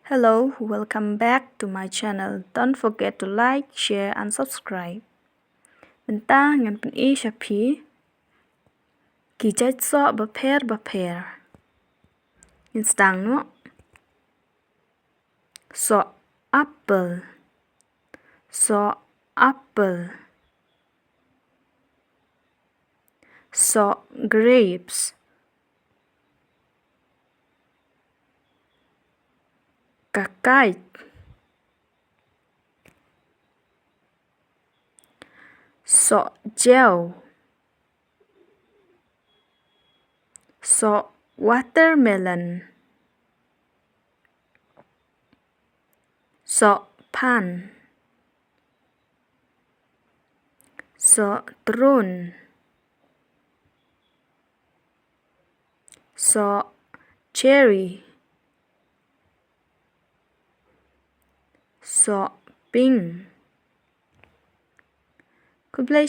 Hello, welcome back to my channel. Don't forget to like, share, and subscribe. Benta ngan pen I shapi. Ki jait so ba pair. In stang no. So apple. So apple. So grapes. Kakait. So gel. So watermelon. So pan. So drone. So cherry. So pink. Ku Blei